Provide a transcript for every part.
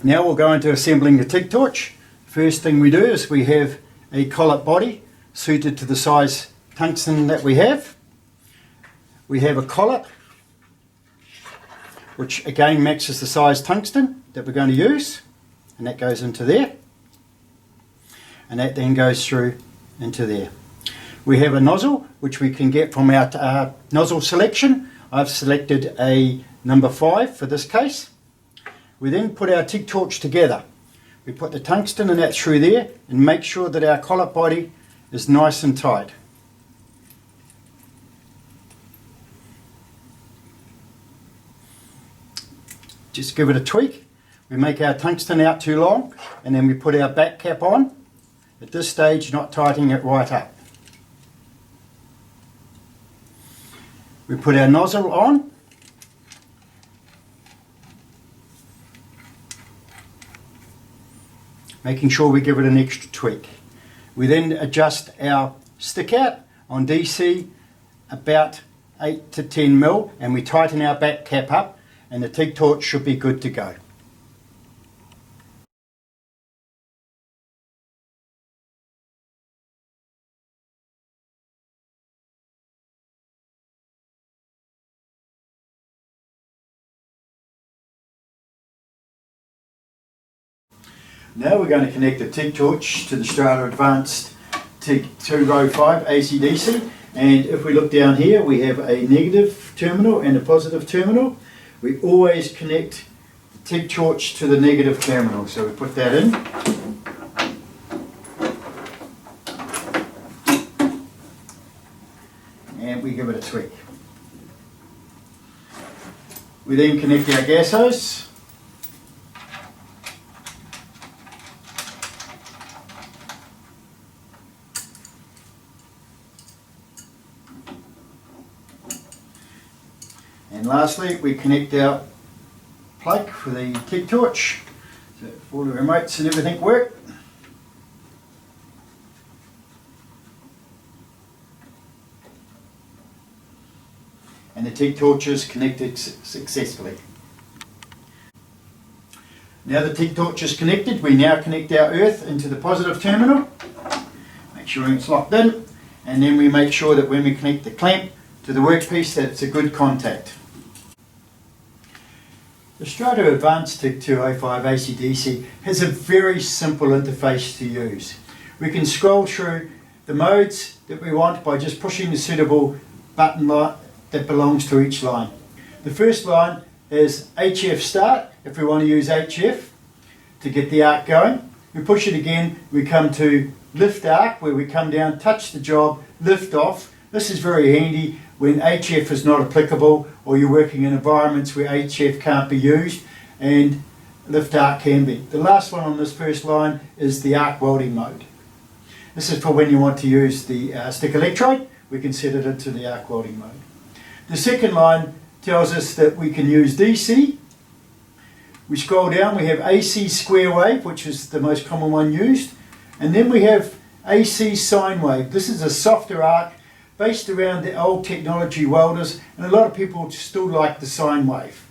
Now we'll go into assembling the TIG torch. First thing we do is we have a collet body suited to the size tungsten that we have. We have a collet which again matches the size tungsten that we're going to use, and that goes into there, and that then goes through into there. We have a nozzle which we can get from our nozzle selection. I've selected a number 5 for this case. We then put our TIG torch together. We put the tungsten and that through there and make sure that our collet body is nice and tight. Just give it a tweak. We make our tungsten out too long and then we put our back cap on. At this stage, not tightening it right up. We put our nozzle on. Making sure we give it an extra tweak. We then adjust our stick out on DC about 8 to 10 mil and we tighten our back cap up and the TIG torch should be good to go. Now we're going to connect the TIG torch to the Strata ADVANCETIG205AC DC, and if we look down here we have a negative terminal and a positive terminal. We always connect the TIG torch to the negative terminal, so we put that in. And we give it a tweak. We then connect our gas hose. And lastly, we connect our plug for the TIG torch, so all the remotes and everything work. And the TIG torch is connected successfully. Now the TIG torch is connected, we now connect our earth into the positive terminal. Make sure it's locked in, and then we make sure that when we connect the clamp to the workpiece that it's a good contact. The Strata ADVANCETIG205AC DC has a very simple interface to use. We can scroll through the modes that we want by just pushing the suitable button that belongs to each line. The first line is HF start, if we want to use HF to get the arc going. We push it again, we come to lift arc, where we come down, touch the job, lift off. This is very handy when HF is not applicable or you're working in environments where HF can't be used and lift arc can be. The last one on this first line is the arc welding mode. This is for when you want to use the stick electrode. We can set it into the arc welding mode. The second line tells us that we can use DC. We scroll down, we have AC square wave, which is the most common one used, and then we have AC sine wave. This is a softer arc based around the old technology welders, and a lot of people still like the sine wave.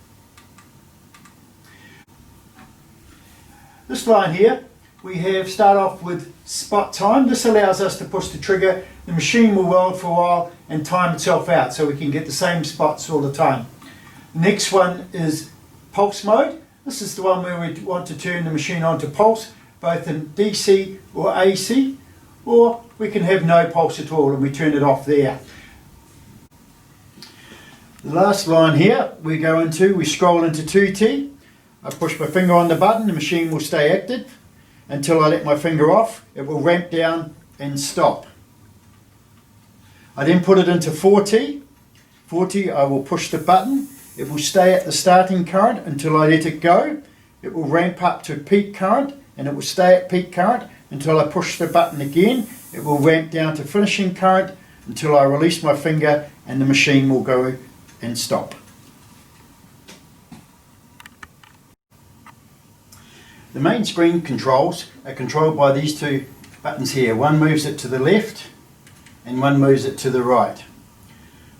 This line here, we have start off with spot time. This allows us to push the trigger, the machine will weld for a while and time itself out so we can get the same spots all the time. The next one is pulse mode. This is the one where we want to turn the machine on to pulse, both in DC or AC, or we can have no pulse at all and we turn it off there. The last line here we scroll into 2T. I push my finger on the button, the machine will stay active until I let my finger off. It will ramp down and stop. I then put it into 4T. 4T, I will push the button. It will stay at the starting current until I let it go. It will ramp up to peak current and it will stay at peak current until I push the button again. It will ramp down to finishing current until I release my finger and the machine will go and stop. The main screen controls are controlled by these two buttons here. One moves it to the left and one moves it to the right.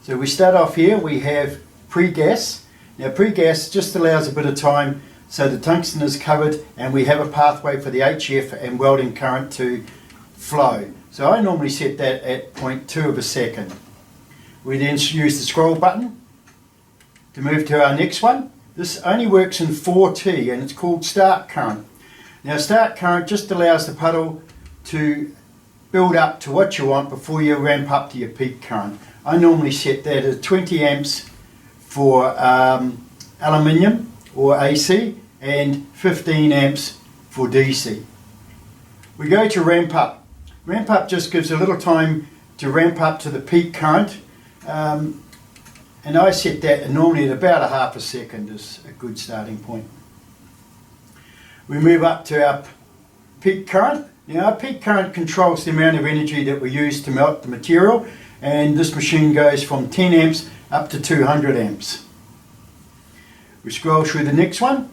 So we start off here, we have pre-gas. Now pre-gas just allows a bit of time so the tungsten is covered and we have a pathway for the HF and welding current to flow. So I normally set that at 0.2 of a second. We then use the scroll button to move to our next one. This only works in 4T and it's called start current. Now start current just allows the puddle to build up to what you want before you ramp up to your peak current. I normally set that at 20 amps for aluminium or AC and 15 amps for DC. We go to ramp up. Ramp up just gives a little time to ramp up to the peak current, and I set that normally at about a half a second is a good starting point. We move up to our peak current. Now our peak current controls the amount of energy that we use to melt the material, and this machine goes from 10 amps up to 200 amps. We scroll through the next one,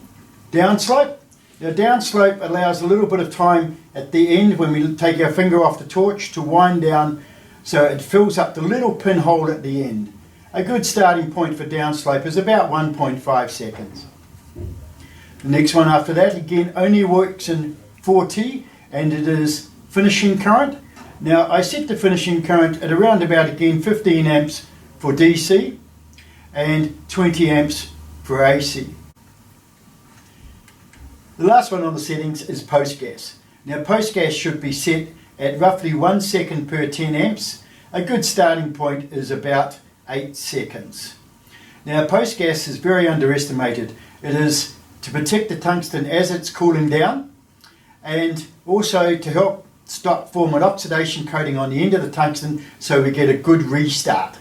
downslope. Now downslope allows a little bit of time at the end when we take our finger off the torch to wind down so it fills up the little pinhole at the end. A good starting point for downslope is about 1.5 seconds. The next one after that again only works in 4T and it is finishing current. Now I set the finishing current at around about again 15 amps for DC and 20 amps for AC. The last one on the settings is post gas. Now post gas should be set at roughly 1 second per 10 amps. A good starting point is about 8 seconds. Now post gas is very underestimated. It is to protect the tungsten as it's cooling down and also to help form an oxidation coating on the end of the tungsten so we get a good restart.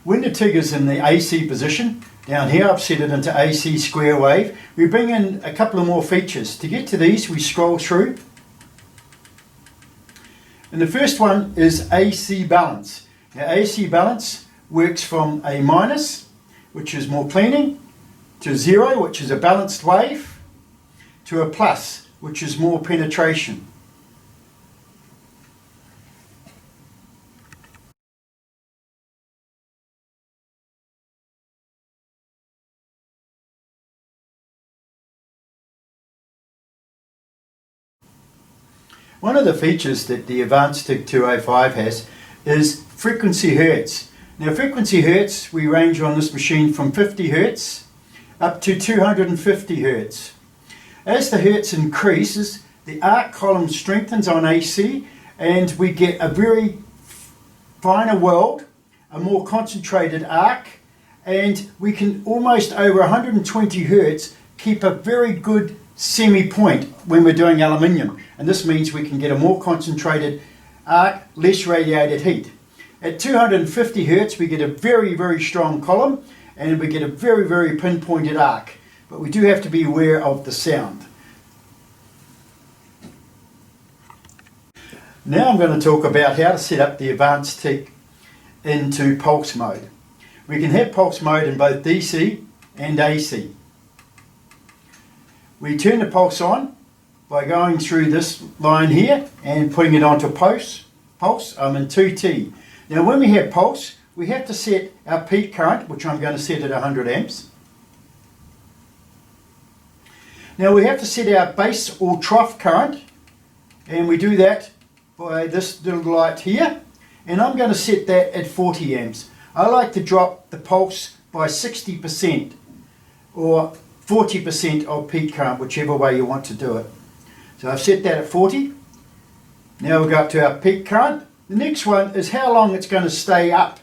When the TIG is in the AC position, down here I've set it into AC square wave, we bring in a couple of more features. To get to these we scroll through, and the first one is AC balance. Now AC balance works from a minus, which is more cleaning, to 0, which is a balanced wave, to a plus, which is more penetration. One of the features that the ADVANCETIG205 has is frequency hertz. Now frequency hertz, we range on this machine from 50 hertz up to 250 hertz. As the hertz increases, the arc column strengthens on AC and we get a very finer weld, a more concentrated arc, and we can almost over 120 hertz keep a very good semi-point when we're doing aluminium, and this means we can get a more concentrated arc, less radiated heat. At 250 hertz we get a very strong column and we get a very pinpointed arc, but we do have to be aware of the sound. Now I'm going to talk about how to set up the ADVANCETIG into pulse mode. We can have pulse mode in both DC and AC. We turn the pulse on by going through this line here and putting it onto pulse. I'm in 2T. Now when we have pulse, we have to set our peak current, which I'm going to set at 100 amps. Now we have to set our base or trough current, and we do that by this little light here, and I'm going to set that at 40 amps. I like to drop the pulse by 60% or 40% of peak current, whichever way you want to do it. So I've set that at 40. Now we'll go up to our peak current. The next one is how long it's going to stay up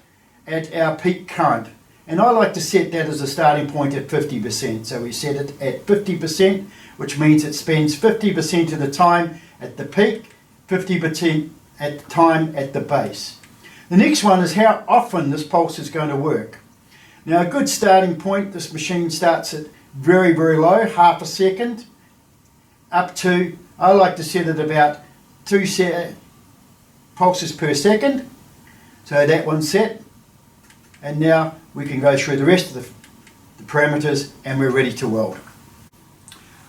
at our peak current. And I like to set that as a starting point at 50%. So we set it at 50%, which means it spends 50% of the time at the peak, 50% at the time at the base. The next one is how often this pulse is going to work. Now a good starting point, this machine starts at very low, half a second, up to, I like to set it about 2 pulses per second. So that one's set, and now we can go through the rest of the parameters and we're ready to weld.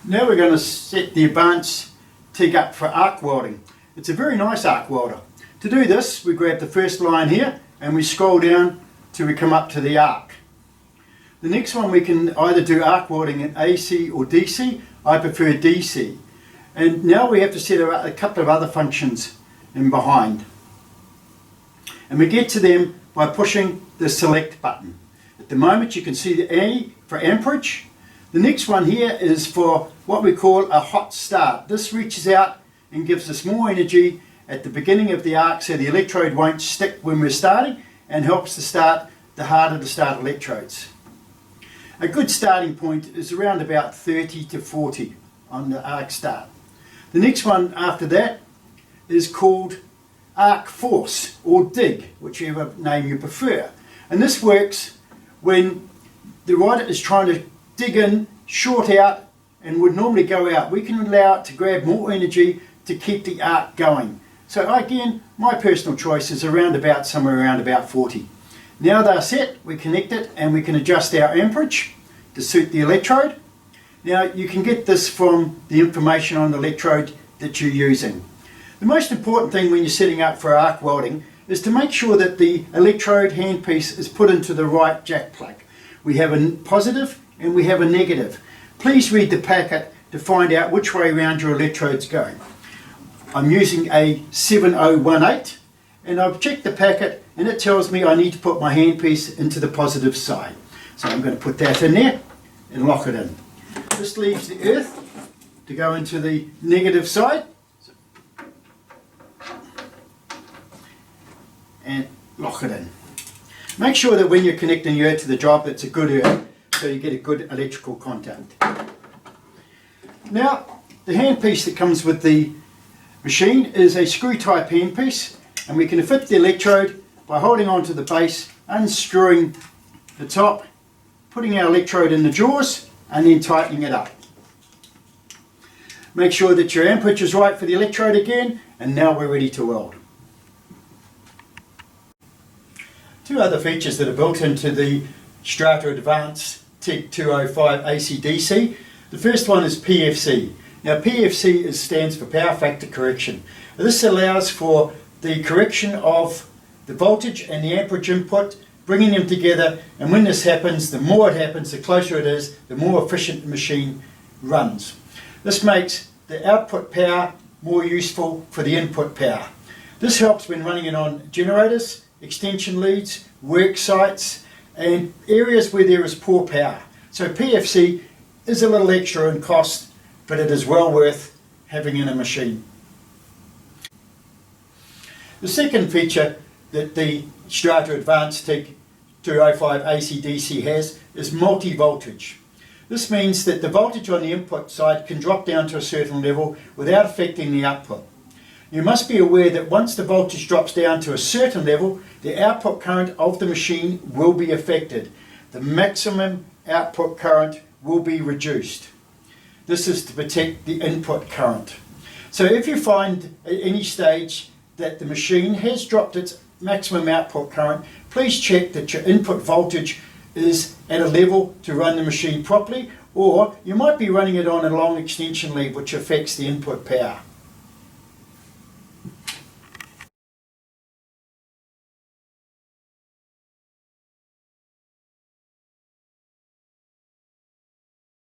Now we're going to set the ADVANCETIG up for arc welding. It's a very nice arc welder. To do this, we grab the first line here and we scroll down till we come up to the arc. The next one, we can either do arc welding in AC or DC. I prefer DC. And now we have to set a couple of other functions in behind. And we get to them by pushing the select button. At the moment you can see the A for amperage. The next one here is for what we call a hot start. This reaches out and gives us more energy at the beginning of the arc so the electrode won't stick when we're starting, and helps to start the harder to start electrodes. A good starting point is around about 30 to 40 on the arc start. The next one after that is called arc force or dig, whichever name you prefer. And this works when the rider is trying to dig in, short out, and would normally go out. We can allow it to grab more energy to keep the arc going. So again, my personal choice is somewhere around about 40. Now they're set, we connect it and we can adjust our amperage to suit the electrode. Now you can get this from the information on the electrode that you're using. The most important thing when you're setting up for arc welding is to make sure that the electrode handpiece is put into the right jack plug. We have a positive and we have a negative. Please read the packet to find out which way around your electrode's going. I'm using a 7018 and I've checked the packet and it tells me I need to put my handpiece into the positive side. So I'm going to put that in there and lock it in. This leaves the earth to go into the negative side and lock it in. Make sure that when you're connecting the earth to the job, it's a good earth so you get a good electrical contact. Now the handpiece that comes with the machine is a screw type handpiece, and we can fit the electrode by holding onto the base, unscrewing the top, putting our electrode in the jaws and then tightening it up. Make sure that your amperage is right for the electrode again, and now we're ready to weld. Two other features that are built into the Strata ADVANCETIG205AC DC. The first one is PFC. Now PFC stands for power factor correction. This allows for the correction of the voltage and the amperage input, bringing them together, and when this happens, the more it happens, the closer it is, the more efficient the machine runs. This makes the output power more useful for the input power. This helps when running it on generators, extension leads, work sites, and areas where there is poor power. So PFC is a little extra in cost, but it is well worth having in a machine. The second feature that the Strata ADVANCETIG205AC DC has is multi-voltage. This means that the voltage on the input side can drop down to a certain level without affecting the output. You must be aware that once the voltage drops down to a certain level, the output current of the machine will be affected. The maximum output current will be reduced. This is to protect the input current. So if you find at any stage that the machine has dropped its maximum output current, please check that your input voltage is at a level to run the machine properly, or you might be running it on a long extension lead which affects the input power.